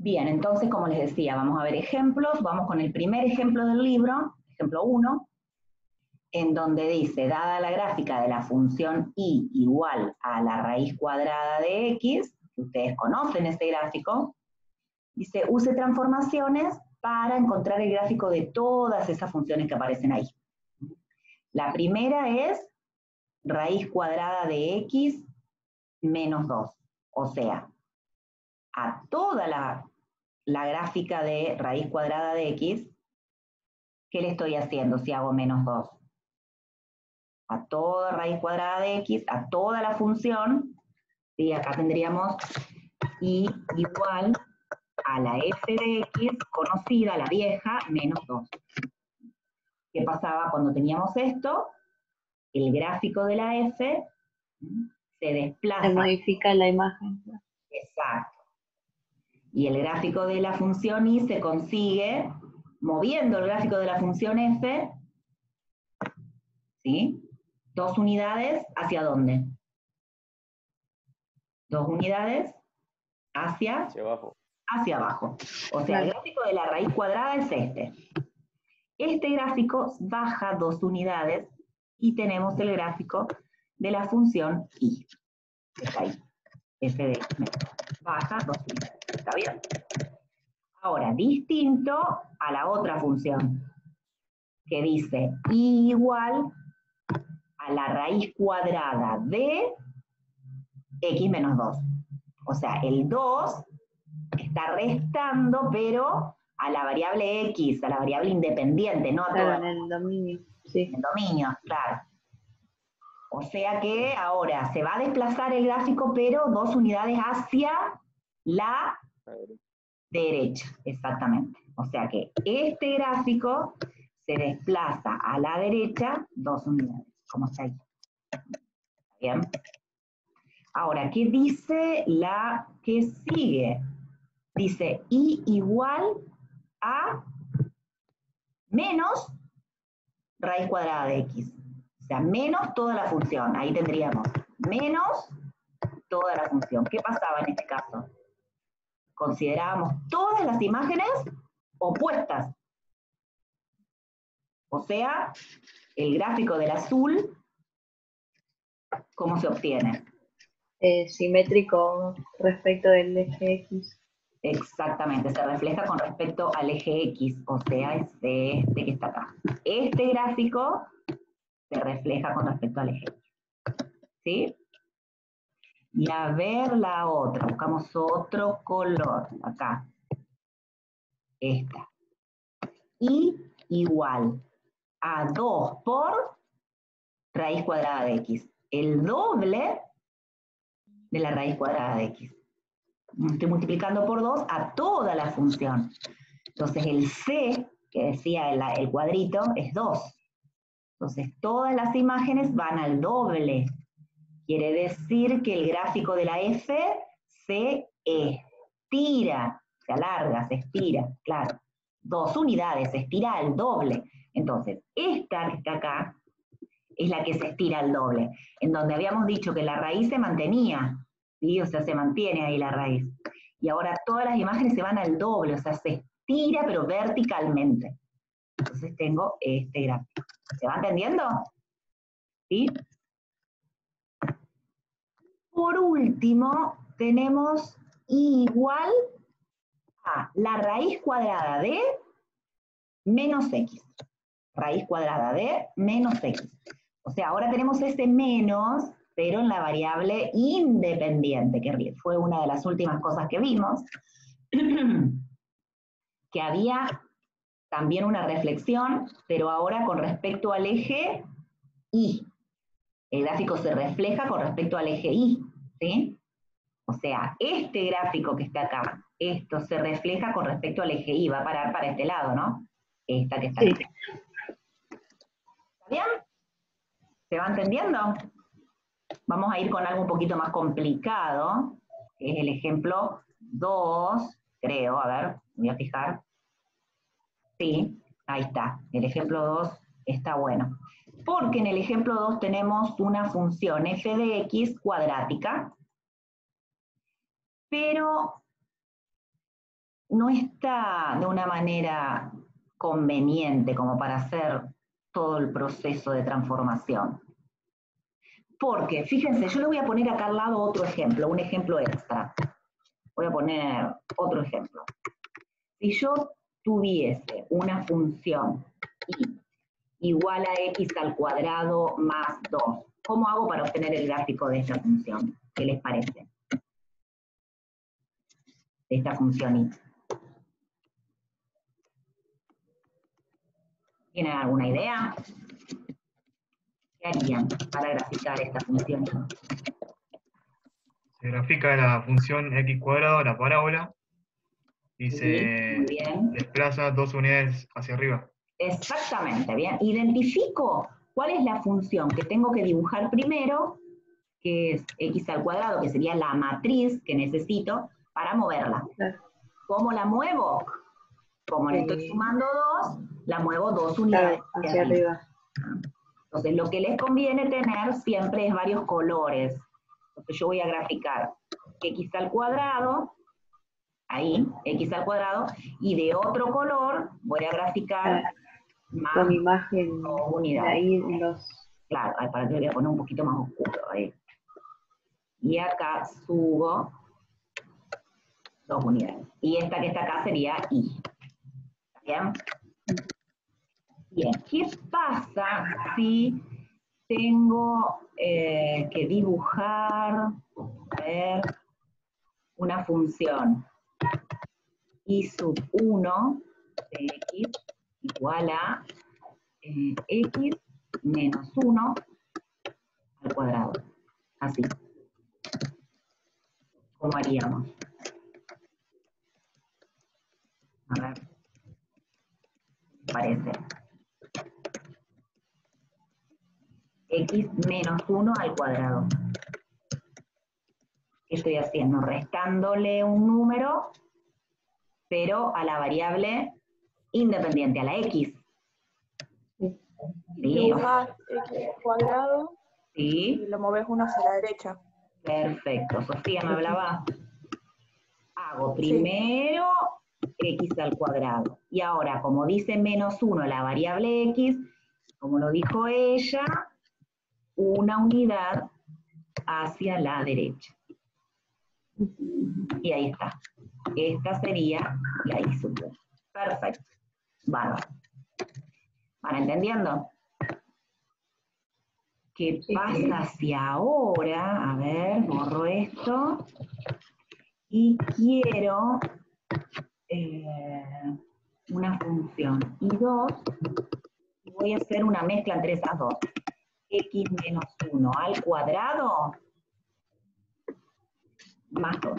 Bien, entonces, como les decía, vamos a ver ejemplos. Vamos con el primer ejemplo del libro, ejemplo 1, en donde dice, dada la gráfica de la función y igual a la raíz cuadrada de x, ustedes conocen ese gráfico, dice, use transformaciones para encontrar el gráfico de todas esas funciones que aparecen ahí. La primera es raíz cuadrada de x menos 2, o sea, a toda la gráfica de raíz cuadrada de x, ¿qué le estoy haciendo si hago menos 2? A toda raíz cuadrada de x, a toda la función, ¿sí? Acá tendríamos y igual a la f de x conocida, la vieja, menos 2. ¿Qué pasaba cuando teníamos esto? El gráfico de la f se desplaza. Se modifica la imagen. Exacto. Y el gráfico de la función y se consigue moviendo el gráfico de la función f, ¿sí? 2 unidades, ¿hacia dónde? 2 unidades hacia abajo. Hacia abajo. O sea, el gráfico de la raíz cuadrada es este. Este gráfico baja 2 unidades y tenemos el gráfico de la función y. Está ahí. F de x baja 2 unidades. ¿Está bien? Ahora, distinto a la otra función, que dice y igual a la raíz cuadrada de x menos 2. O sea, el 2 está restando, pero a la variable x, a la variable independiente, no a claro, toda. En el dominio, sí. En el dominio, claro. O sea que ahora se va a desplazar el gráfico, pero 2 unidades hacia la derecha, exactamente. O sea que este gráfico se desplaza a la derecha 2 unidades, como está ahí. ¿Bien? Ahora, ¿qué dice la que sigue? Dice y igual a menos raíz cuadrada de x. O sea, menos toda la función. Ahí tendríamos menos toda la función. ¿Qué pasaba en este caso? Considerábamos todas las imágenes opuestas. O sea, el gráfico del azul, ¿cómo se obtiene? Simétrico respecto del eje X. Exactamente, se refleja con respecto al eje X, o sea, es este que está acá. Este gráfico se refleja con respecto al eje X. ¿Sí? Y a ver la otra, buscamos otro color, acá. Esta. Y igual a 2 por raíz cuadrada de x. El doble de la raíz cuadrada de x. Estoy multiplicando por 2 a toda la función. Entonces el c, que decía el cuadrito, es 2. Entonces todas las imágenes van al doble. Quiere decir que el gráfico de la f se estira, se alarga, se estira, claro. 2 unidades, se estira al doble. Entonces, esta que está acá es la que se estira al doble, en donde habíamos dicho que la raíz se mantenía, ¿sí? O sea, se mantiene ahí la raíz. Y ahora todas las imágenes se van al doble, o sea, se estira pero verticalmente. Entonces tengo este gráfico. ¿Se va entendiendo? ¿Sí? Por último, tenemos igual a la raíz cuadrada de menos x. Raíz cuadrada de menos x. O sea, ahora tenemos ese menos, pero en la variable independiente, que fue una de las últimas cosas que vimos, que había también una reflexión, pero ahora con respecto al eje y. El gráfico se refleja con respecto al eje y, ¿sí? O sea, este gráfico que está acá, esto se refleja con respecto al eje y, va a parar para este lado, ¿no? Esta que está sí. aquí. ¿Está bien? ¿Se va entendiendo? Vamos a ir con algo un poquito más complicado, que es el ejemplo 2, creo, a ver, voy a fijar. Sí, ahí está, el ejemplo 2 está bueno. Porque en el ejemplo 2 tenemos una función f de x cuadrática, pero no está de una manera conveniente como para hacer todo el proceso de transformación. Porque, fíjense, yo le voy a poner acá al lado otro ejemplo, un ejemplo extra. Voy a poner otro ejemplo. Si yo tuviese una función y igual a x al cuadrado más 2, ¿cómo hago para obtener el gráfico de esta función? ¿Qué les parece? De esta función y. ¿Tienen alguna idea? ¿Qué harían para graficar esta función? Se grafica la función x cuadrado, la parábola, y Sí, se muy bien. desplaza 2 unidades hacia arriba. Exactamente, bien. Identifico cuál es la función que tengo que dibujar primero, que es x al cuadrado, que sería la matriz que necesito para moverla. Claro. ¿Cómo la muevo? Como le estoy sumando 2, la muevo 2 unidades Claro, hacia arriba. Entonces, lo que les conviene tener siempre es varios colores. Entonces, yo voy a graficar x al cuadrado, ahí, x al cuadrado, y de otro color voy a graficar más Con imagen unidades. de ahí en los... Claro, para que lo voy a poner un poquito más oscuro. Ahí. Y acá subo 2 unidades. Y esta que está acá sería y. ¿Bien? Bien, ¿qué pasa si tengo que dibujar, a ver, una función y sub 1 de x igual a x menos 1 al cuadrado? Así. ¿Cómo haríamos? A ver, ¿qué parece? X menos 1 al cuadrado. ¿Qué estoy haciendo? Restándole un número, pero a la variable independiente, a la X. Sí. Dibujas x cuadrado y Sí, lo moves uno hacia la derecha. perfecto. Sofía me hablaba. Hago Sí. primero x al cuadrado. Y ahora, como dice menos 1 la variable x, como lo dijo ella, una unidad hacia la derecha. Y ahí está. Esta sería la y sub 2. Perfecto. Bárbaro. ¿Van entendiendo? ¿Qué pasa si ahora, a ver, borro esto, y quiero una función y2, y voy a hacer una mezcla entre esas dos. X menos 1 al cuadrado más 2.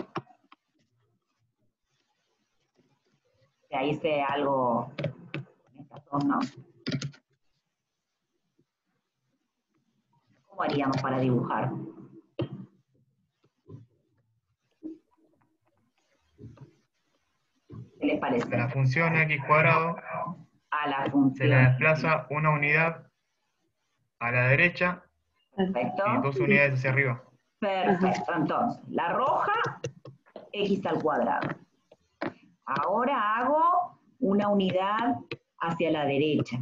Ya hice algo, estas dos no. ¿Cómo haríamos para dibujar? ¿Qué les parece? A la función x cuadrado A la se función. la desplaza una unidad a la derecha Perfecto. y 2 unidades hacia arriba. Perfecto. Entonces, la roja, x al cuadrado. Ahora hago una unidad hacia la derecha.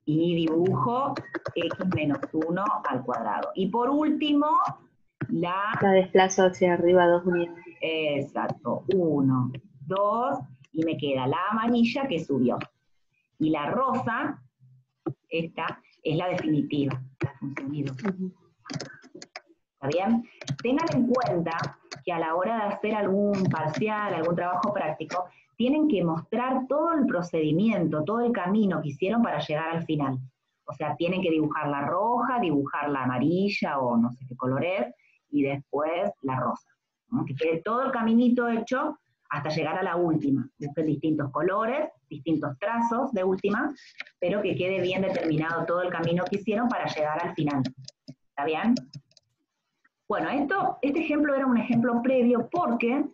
Y dibujo x menos 1 al cuadrado. Y por último, La desplazo hacia arriba 2 unidades. exacto, 1, 2, y me queda la amarilla que subió. Y la rosa, esta, es la definitiva, la función y2. ¿Está bien? Tengan en cuenta que a la hora de hacer algún parcial, algún trabajo práctico, tienen que mostrar todo el procedimiento, todo el camino que hicieron para llegar al final. O sea, tienen que dibujar la roja, dibujar la amarilla o no sé qué color es, y después la rosa. ¿No? Que quede todo el caminito hecho hasta llegar a la última. Busquen distintos colores, distintos trazos de última, pero que quede bien determinado todo el camino que hicieron para llegar al final. ¿Está bien? Bueno, este ejemplo era un ejemplo previo porque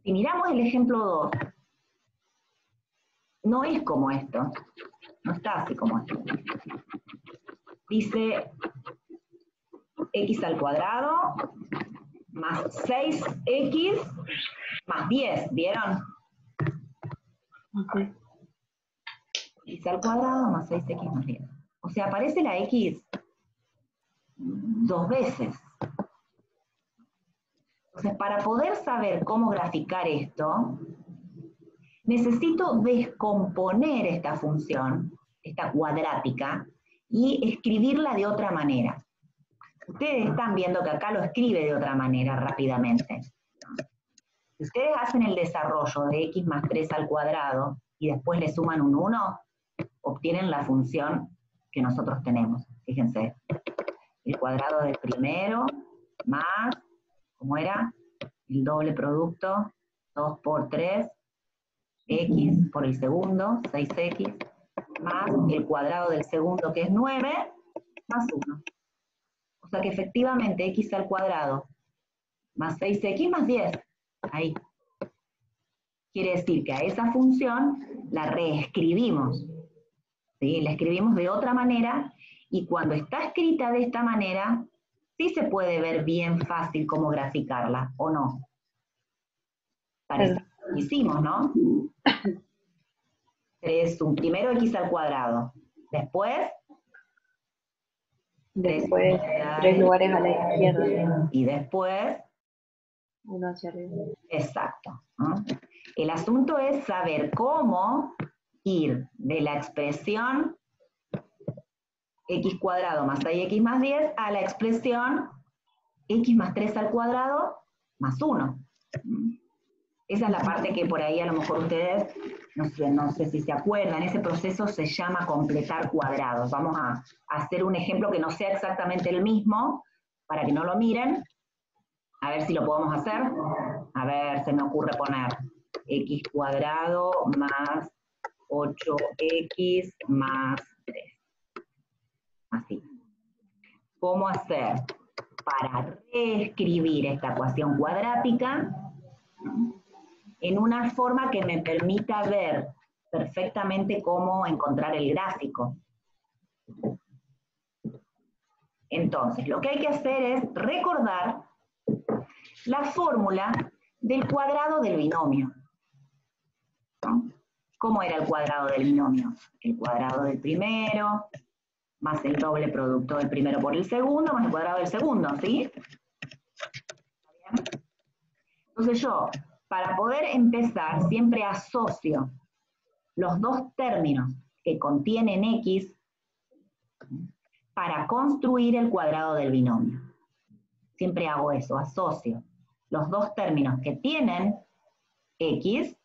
si miramos el ejemplo 2, no es como esto, no está así como esto. Dice x al cuadrado más 6x más 10, ¿vieron? Ok. X al cuadrado más 6x más 10. O sea, aparece la X 2 veces. Entonces, para poder saber cómo graficar esto, necesito descomponer esta función, esta cuadrática, y escribirla de otra manera. Ustedes están viendo que acá lo escribe de otra manera rápidamente. Si ustedes hacen el desarrollo de x más 3 al cuadrado y después le suman un 1, obtienen la función que nosotros tenemos. Fíjense, el cuadrado del primero más, ¿cómo era? El doble producto, 2 por 3, x por el segundo, 6x, más el cuadrado del segundo, que es 9, más 1. O sea que efectivamente x al cuadrado más 6x más 10. Ahí. Quiere decir que a esa función la reescribimos. ¿Sí? La escribimos de otra manera, y cuando está escrita de esta manera, sí se puede ver bien fácil cómo graficarla, ¿o no? Parece que lo hicimos, ¿no? Primero x al cuadrado, después 3 lugares a la izquierda. y después 1 hacia arriba. exacto, ¿no? El asunto es saber cómo ir de la expresión x cuadrado más 6x más 10 a la expresión x más 3 al cuadrado más 1. Esa es la parte que por ahí a lo mejor ustedes, no sé si se acuerdan, ese proceso se llama completar cuadrados. Vamos a hacer un ejemplo que no sea exactamente el mismo, para que no lo miren, a ver si lo podemos hacer. A ver, se me ocurre poner x cuadrado más 8x más 3. Así. ¿Cómo hacer para reescribir esta ecuación cuadrática en una forma que me permita ver perfectamente cómo encontrar el gráfico? Entonces, lo que hay que hacer es recordar la fórmula del cuadrado del binomio, ¿no? ¿Cómo era el cuadrado del binomio? El cuadrado del primero más el doble producto del primero por el segundo más el cuadrado del segundo, ¿sí? Entonces yo, para poder empezar, siempre asocio los dos términos que contienen x para construir el cuadrado del binomio. Siempre hago eso, asocio los dos términos que tienen x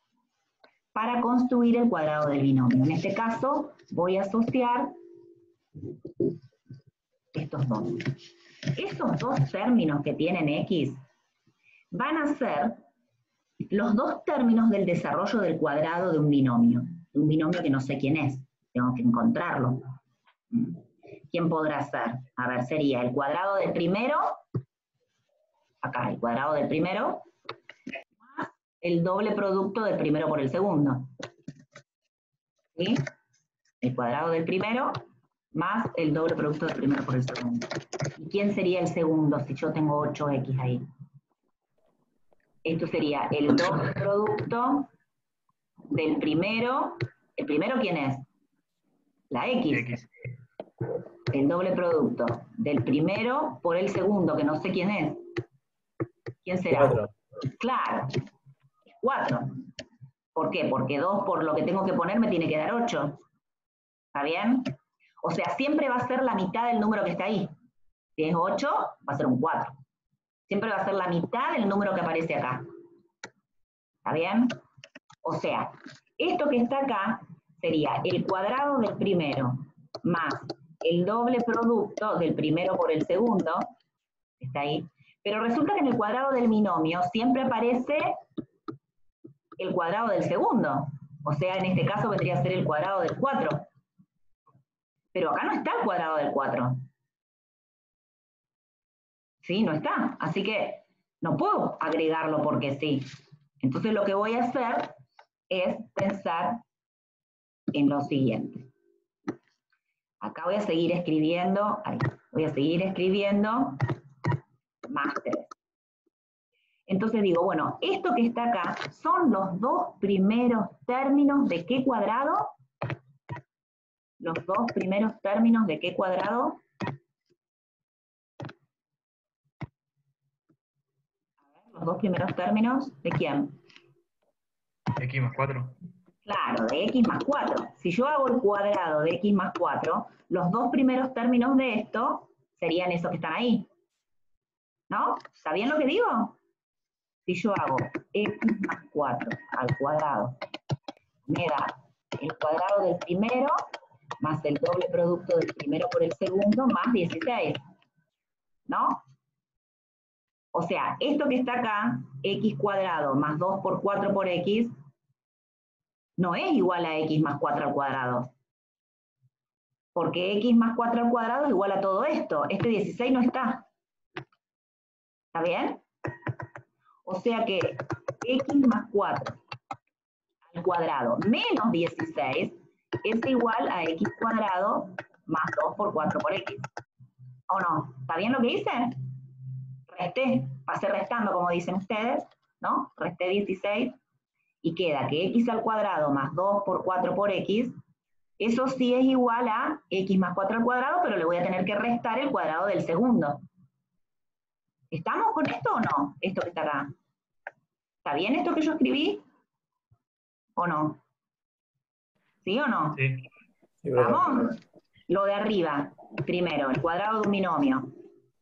para construir el cuadrado del binomio. En este caso, voy a asociar estos dos. Esos dos términos que tienen x van a ser los dos términos del desarrollo del cuadrado de un binomio que no sé quién es, tengo que encontrarlo. ¿Quién podrá ser? A ver, sería el cuadrado del primero, acá, el cuadrado del primero, más el doble producto del primero por el segundo. ¿Sí? El cuadrado del primero más el doble producto del primero por el segundo. ¿Y quién sería el segundo si yo tengo 8x ahí? Esto sería el doble producto del primero. ¿El primero quién es? La x. El doble producto del primero por el segundo, que no sé quién es. ¿Quién será? 4. Claro, 4. ¿Por qué? Porque 2 por lo que tengo que poner me tiene que dar 8. ¿Está bien? O sea, siempre va a ser la mitad del número que está ahí. Si es 8, va a ser un 4. Siempre va a ser la mitad del número que aparece acá. ¿Está bien? O sea, esto que está acá sería el cuadrado del primero más el doble producto del primero por el segundo, está ahí, pero resulta que en el cuadrado del binomio siempre aparece el cuadrado del segundo, o sea, en este caso vendría a ser el cuadrado del 4, pero acá no está el cuadrado del 4, ¿sí? No está, así que no puedo agregarlo porque sí. Entonces lo que voy a hacer es pensar en lo siguiente. Acá voy a seguir escribiendo, más 3. Entonces digo, bueno, esto que está acá son los dos primeros términos de ¿qué cuadrado? Los dos primeros términos de ¿qué cuadrado? Los dos primeros términos, ¿de quién? X más 4. Claro, de x más 4. Si yo hago el cuadrado de x más 4, los dos primeros términos de esto serían esos que están ahí. ¿No? ¿Está bien lo que digo? Si yo hago x más 4 al cuadrado, me da el cuadrado del primero más el doble producto del primero por el segundo más 16. ¿No? O sea, esto que está acá, x cuadrado más 2 por 4 por x, no es igual a x más 4 al cuadrado. Porque x más 4 al cuadrado es igual a todo esto. Este 16 no está. ¿Está bien? O sea que x más 4 al cuadrado menos 16 es igual a x cuadrado más 2 por 4 por x. ¿O no? ¿Está bien lo que hice? Resté, pasé restando como dicen ustedes, ¿no? Resté 16 y queda que x al cuadrado más 2 por 4 por x, eso sí es igual a x más 4 al cuadrado, pero le voy a tener que restar el cuadrado del segundo. ¿Estamos con esto o no? Esto que está acá. ¿Está bien esto que yo escribí? ¿O no? ¿Sí o no? Sí. ¿Vamos? Lo de arriba, primero, el cuadrado de un binomio,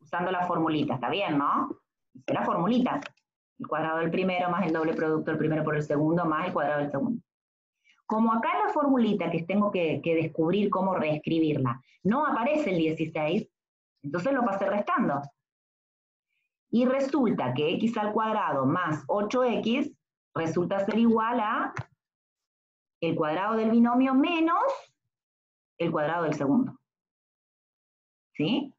usando la formulita, ¿está bien, no? Hice la formulita. El cuadrado del primero más el doble producto del primero por el segundo más el cuadrado del segundo. Como acá en la formulita que tengo que descubrir cómo reescribirla, no aparece el 16, entonces lo pasé restando. Y resulta que x al cuadrado más 8x resulta ser igual a el cuadrado del binomio menos el cuadrado del segundo. ¿Sí?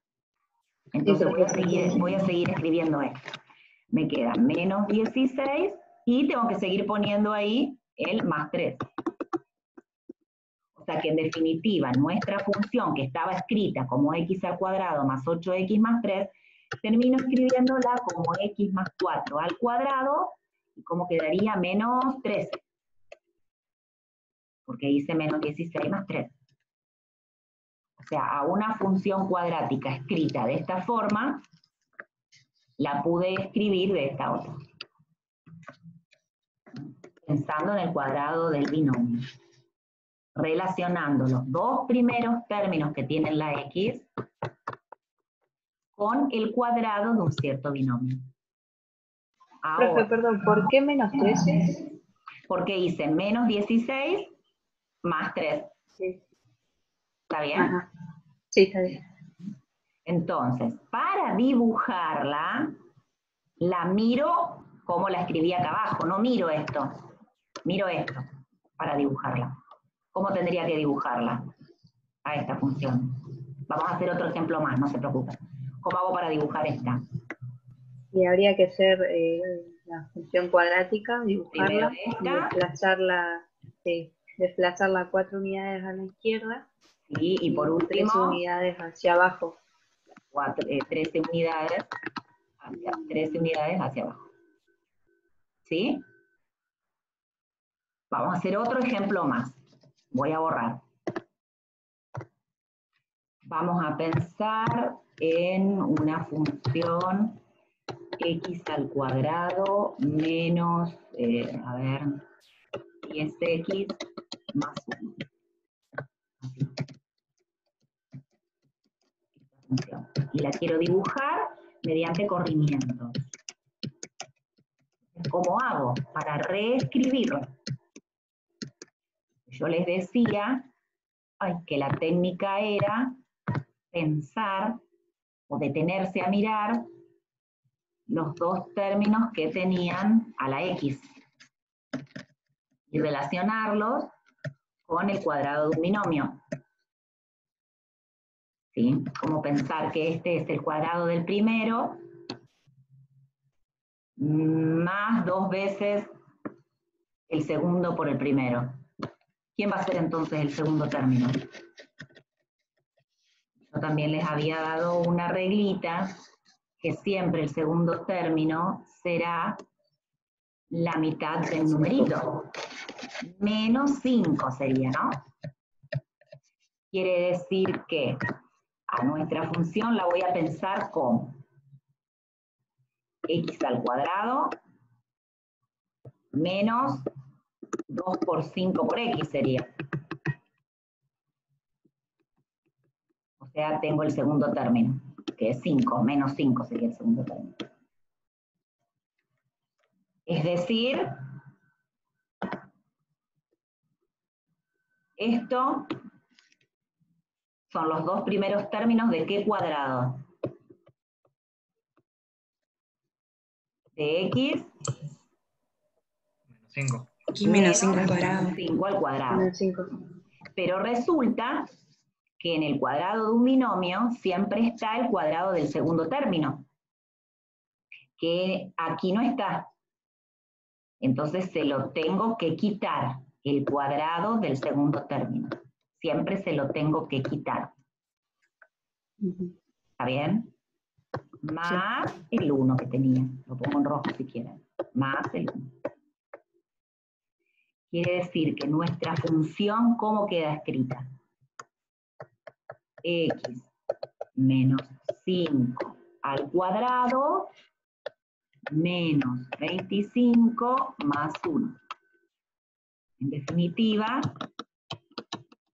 Entonces voy a seguir escribiendo esto. Me queda menos 16 y tengo que seguir poniendo ahí el más 3. O sea que en definitiva nuestra función que estaba escrita como x al cuadrado más 8x más 3, termino escribiéndola como x más 4 al cuadrado y como quedaría menos 13. Porque hice menos 16 más 3. O sea, a una función cuadrática escrita de esta forma, la pude escribir de esta otra. Pensando en el cuadrado del binomio. Relacionando los dos primeros términos que tienen la x con el cuadrado de un cierto binomio. Ahora, Profe, perdón, ¿por qué menos 13? porque hice menos 16 más 3. Sí. ¿Está bien? Ajá. Sí, está bien. Entonces, para dibujarla, la miro como la escribí acá abajo. No miro esto. Miro esto para dibujarla. ¿Cómo tendría que dibujarla? A esta función. Vamos a hacer otro ejemplo más, no se preocupen. ¿Cómo hago para dibujar esta? Y habría que hacer la función cuadrática, Primero dibujarla, y esta. desplazarla 4 unidades a la izquierda Y por último, 13 unidades hacia abajo. 13 unidades hacia abajo. ¿Sí? Vamos a hacer otro ejemplo más. Voy a borrar. Vamos a pensar en una función x al cuadrado menos, 10x más 1. Y la quiero dibujar mediante corrimientos. ¿Cómo hago? Para reescribirlo. Yo les decía que la técnica era pensar o detenerse a mirar los dos términos que tenían a la x y relacionarlos con el cuadrado de un binomio. ¿Sí? Como pensar que este es el cuadrado del primero más 2 veces el segundo por el primero. ¿Quién va a ser entonces el segundo término? Yo también les había dado una reglita que siempre el segundo término será la mitad del numerito. Menos 5 sería, ¿no? Quiere decir que a nuestra función la voy a pensar como x al cuadrado menos 2 por 5 por x sería. O sea, tengo el segundo término, que es 5, menos 5 sería el segundo término. Es decir, esto son los dos primeros términos de ¿qué cuadrado? De x Menos 5. X menos 5 al cuadrado. 5 al cuadrado. Menos 5. Pero resulta que en el cuadrado de un binomio siempre está el cuadrado del segundo término, que aquí no está. Entonces se lo tengo que quitar, el cuadrado del segundo término. Siempre se lo tengo que quitar. ¿Está bien? Más el 1 que tenía. Lo pongo en rojo si quieren. Más el 1. Quiere decir que nuestra función, ¿cómo queda escrita? X menos 5 al cuadrado menos 25 más 1. En definitiva,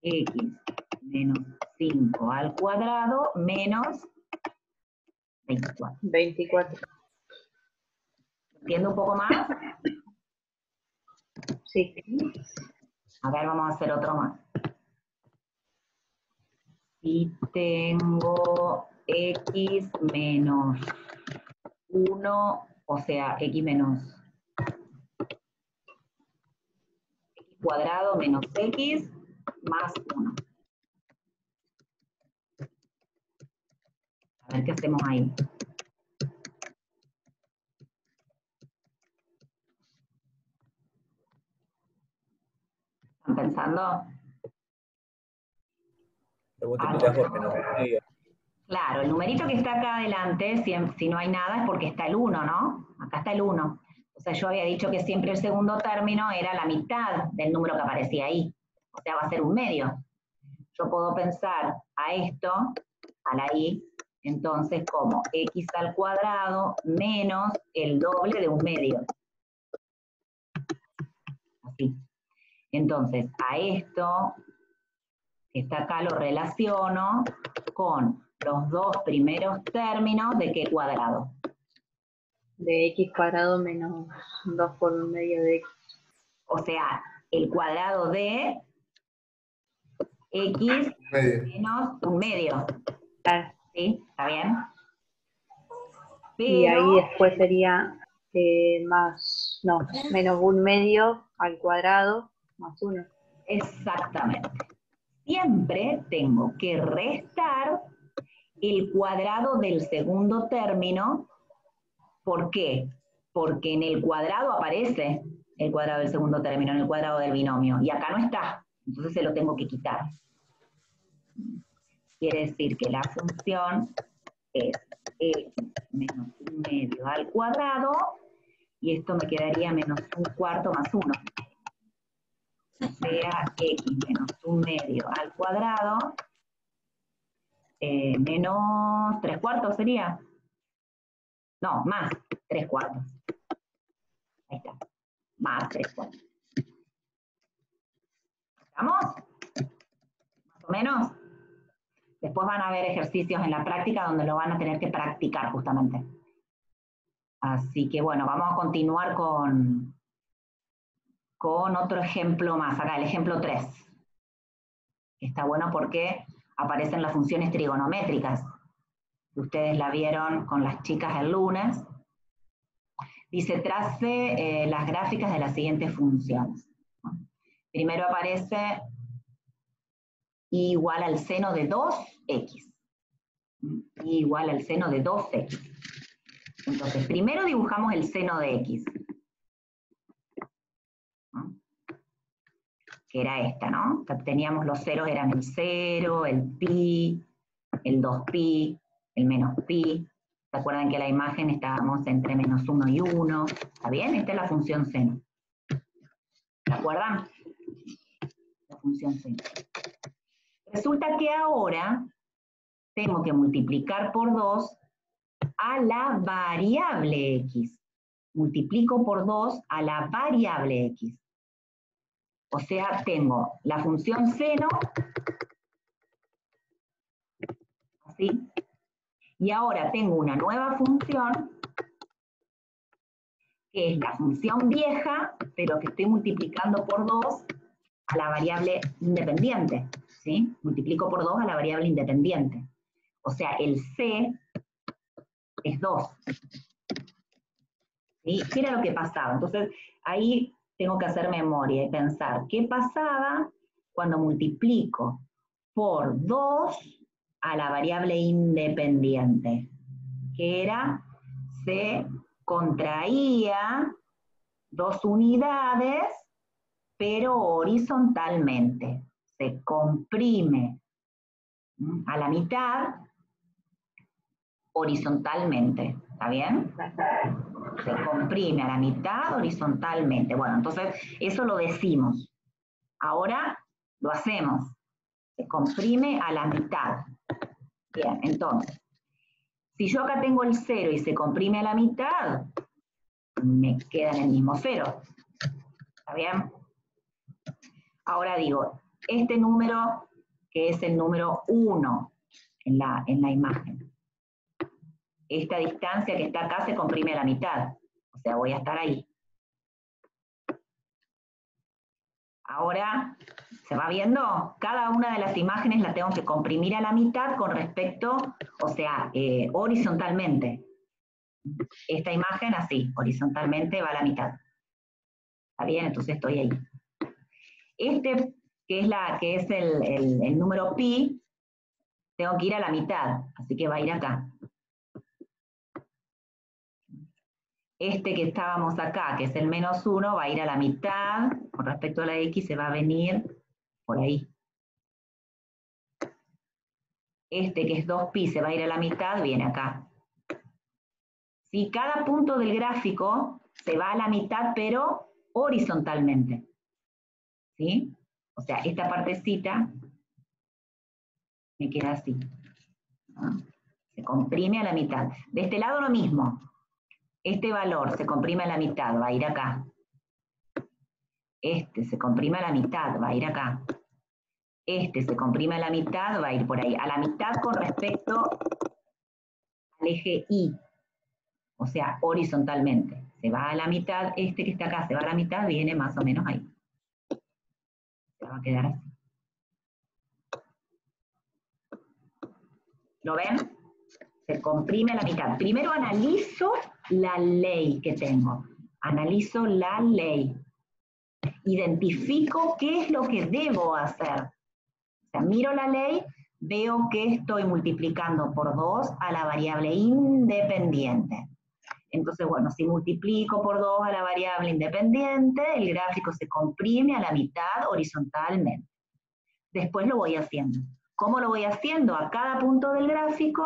x menos 5 al cuadrado menos 24. 24. ¿Entiendo un poco más? Sí. A ver, vamos a hacer otro más. Si tengo x menos 1, o sea, x cuadrado menos x más 1. A ver qué hacemos ahí. ¿Están pensando? Lo multiplicás por menos medio. Claro, el numerito que está acá adelante, si no hay nada, es porque está el 1, ¿no? Acá está el 1. O sea, yo había dicho que siempre el segundo término era la mitad del número que aparecía ahí. O sea, va a ser un medio. Yo puedo pensar a esto, a la y, entonces como x al cuadrado menos el doble de un medio. Así. Entonces, a esto que está acá lo relaciono con los dos primeros términos de ¿qué cuadrado? De x cuadrado menos 2 por un medio de x. O sea, el cuadrado de x menos un medio. Claro. ¿Sí? ¿Está bien? Y Pero, ahí después sería menos un medio al cuadrado más 1. exactamente. Siempre tengo que restar el cuadrado del segundo término. ¿Por qué? Porque en el cuadrado aparece el cuadrado del segundo término, en el cuadrado del binomio, y acá no está, entonces se lo tengo que quitar. Quiere decir que la función es x menos un medio al cuadrado, y esto me quedaría menos un cuarto más 1. O sea, x menos un medio al cuadrado, menos 3 cuartos sería. No, más 3 cuartos. Ahí está. Más 3 cuartos. ¿Estamos? Más o menos. Después van a haber ejercicios en la práctica donde lo van a tener que practicar justamente. Así que bueno, vamos a continuar con otro ejemplo más. Acá, el ejemplo 3. Está bueno porque aparecen las funciones trigonométricas. Ustedes la vieron con las chicas el lunes. Dice, trace las gráficas de las siguientes funciones. Primero aparece y igual al seno de 2x. Y igual al seno de 2x. Entonces, primero dibujamos el seno de x. ¿No? Que era esta, ¿no? Teníamos los ceros, eran el 0, el pi, el 2pi, el menos pi. ¿Se acuerdan que la imagen estábamos entre -1 y 1? ¿Está bien? Esta es la función seno. ¿Se acuerdan? La función seno. Resulta que ahora tengo que multiplicar por 2 a la variable x. Multiplico por 2 a la variable x. O sea, tengo la función seno, así, y ahora tengo una nueva función, que es la función vieja, pero que estoy multiplicando por 2 a la variable independiente, ¿sí? Multiplico por 2 a la variable independiente. O sea, el c es 2. ¿Sí? ¿Qué era lo que pasaba? Entonces, ahí tengo que hacer memoria y pensar, ¿qué pasaba cuando multiplico por 2 a la variable independiente? Que era, se contraía 2 unidades, pero horizontalmente. Se comprime a la mitad horizontalmente. ¿Está bien? Se comprime a la mitad horizontalmente. Bueno, entonces eso lo decimos. Ahora lo hacemos. Se comprime a la mitad. Bien, entonces, si yo acá tengo el 0 y se comprime a la mitad, me queda en el mismo 0. ¿Está bien? Ahora digo, este número, que es el número 1 en la imagen, esta distancia que está acá se comprime a la mitad. O sea, voy a estar ahí. Ahora, ¿se va viendo? Cada una de las imágenes la tengo que comprimir a la mitad con respecto, o sea, horizontalmente. Esta imagen así, horizontalmente va a la mitad. ¿Está bien? Entonces estoy ahí. Este, que es el número pi, tengo que ir a la mitad, así que va a ir acá. Este que estábamos acá, que es el -1, va a ir a la mitad, con respecto a la x se va a venir por ahí. Este que es 2pi se va a ir a la mitad, viene acá. ¿Sí? Cada punto del gráfico se va a la mitad, pero horizontalmente. ¿Sí? O sea, esta partecita me queda así. ¿No? Se comprime a la mitad. De este lado lo mismo. Este valor se comprime a la mitad, va a ir acá. Este se comprime a la mitad, va a ir acá. Este se comprime a la mitad, va a ir por ahí. A la mitad con respecto al eje Y. O sea, horizontalmente. Se va a la mitad, este que está acá se va a la mitad, viene más o menos ahí. Se va a quedar así. ¿Lo ven? Se comprime a la mitad. Primero analizo la ley que tengo. Analizo la ley. Identifico qué es lo que debo hacer. O sea, miro la ley, veo que estoy multiplicando por 2 a la variable independiente. Entonces, bueno, si multiplico por 2 a la variable independiente, el gráfico se comprime a la mitad horizontalmente. Después lo voy haciendo. ¿Cómo lo voy haciendo? A cada punto del gráfico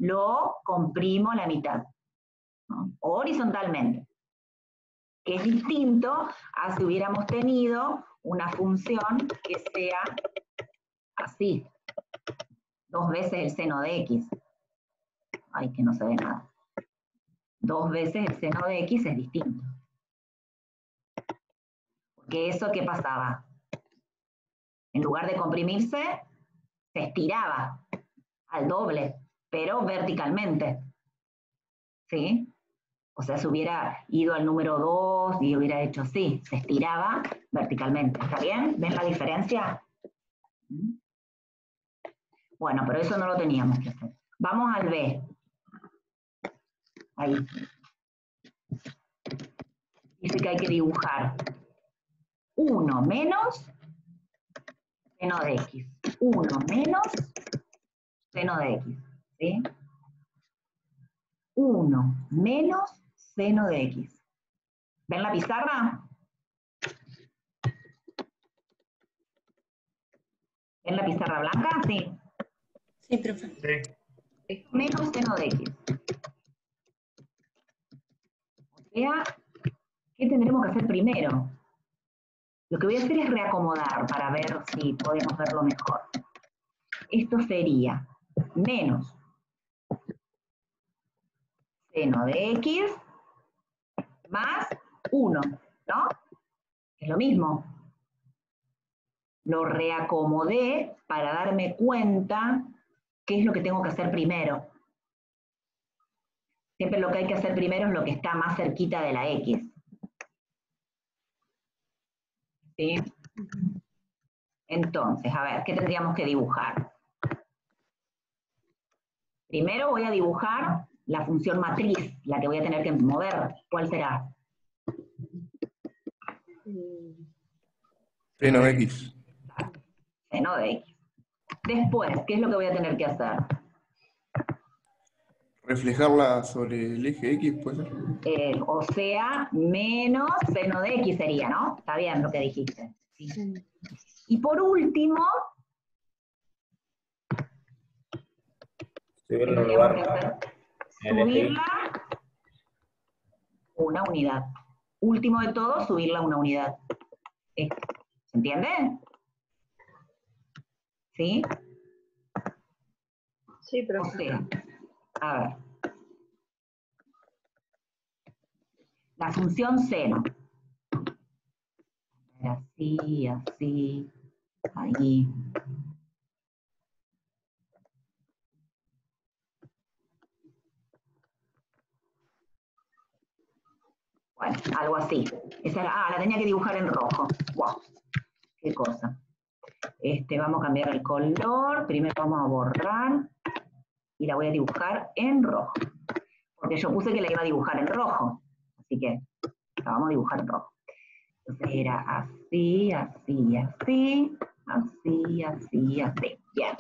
lo comprimo a la mitad, ¿no? Horizontalmente. Que es distinto a si hubiéramos tenido una función que sea así. 2 veces el seno de x. Ay, que no se ve nada. 2 veces el seno de x es distinto. Porque eso, ¿qué pasaba? En lugar de comprimirse, se estiraba al doble, pero verticalmente. ¿Sí? O sea, se hubiera ido al número 2 y hubiera hecho así, se estiraba verticalmente. ¿Está bien? ¿Ven la diferencia? Bueno, pero eso no lo teníamos que hacer. Vamos al B. Ahí. Dice que hay que dibujar 1 menos seno de x. 1 menos seno de x. ¿Sí? 1 menos seno de x. ¿Ven la pizarra? ¿Ven la pizarra blanca? Sí. Sí, profe. Sí. menos seno de x. O sea, ¿qué tendremos que hacer primero? Lo que voy a hacer es reacomodar para ver si podemos verlo mejor. Esto sería menos seno de x más 1, ¿no? Es lo mismo. Lo reacomodé para darme cuenta qué es lo que tengo que hacer primero. Siempre lo que hay que hacer primero es lo que está más cerquita de la x. ¿Sí? Entonces, a ver, ¿qué tendríamos que dibujar? Primero voy a dibujar la función matriz, la que voy a tener que mover. ¿Cuál será? Seno X. Seno de x. Después, ¿qué es lo que voy a tener que hacer? Reflejarla sobre el eje X, ¿puede ser? O sea, menos seno de x sería, ¿no? Está bien lo que dijiste. Sí. Y por último, Subirlo en tendríamos lugar. que hacer en el eje Y. subirla una unidad. Último de todo, subirla una unidad. ¿Se entiende? ¿Sí? Sí, O profe. sea, a ver. La función seno. Así, así, ahí. Bueno, algo así. Esa era, la tenía que dibujar en rojo. Wow, qué cosa. Vamos a cambiar el color. Primero vamos a borrar. Y la voy a dibujar en rojo. Porque yo puse que la iba a dibujar en rojo. Así que la vamos a dibujar en rojo. Entonces era así, así, así, así, así, así. Bien.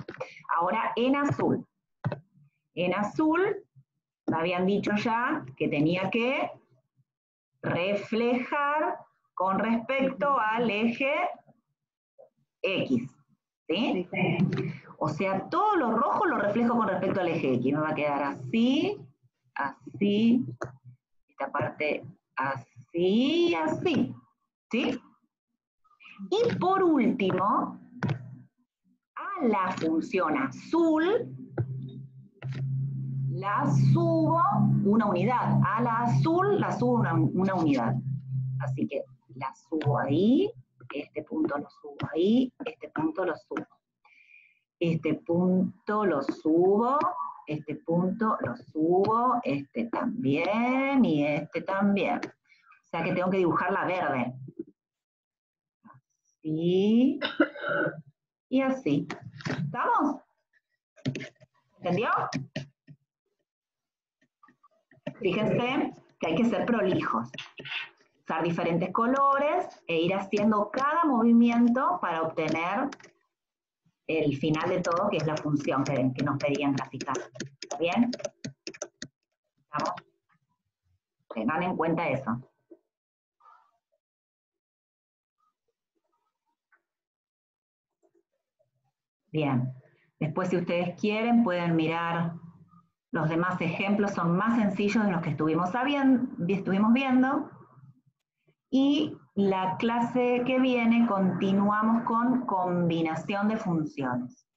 Ahora en azul. En azul, me habían dicho ya que tenía que reflejar con respecto al eje X. ¿Sí? O sea, todo lo rojo lo reflejo con respecto al eje X. Me va a quedar así, así, esta parte así, así. ¿Sí? Y por último, a la función azul la subo una unidad. A la azul la subo una unidad. Así que la subo ahí, este punto lo subo ahí, este punto lo subo. Este punto lo subo, este punto lo subo, este también y este también. O sea que tengo que dibujar la verde. Así y así. ¿Estamos? ¿Entendió? Fíjense que hay que ser prolijos. Usar diferentes colores e ir haciendo cada movimiento para obtener el final de todo, que es la función que nos pedían graficar. ¿Está bien? ¿Estamos? Tengan en cuenta eso. Bien. Después, si ustedes quieren, pueden mirar los demás ejemplos. Son más sencillos de los que estuvimos viendo. Y la clase que viene continuamos con combinación de funciones.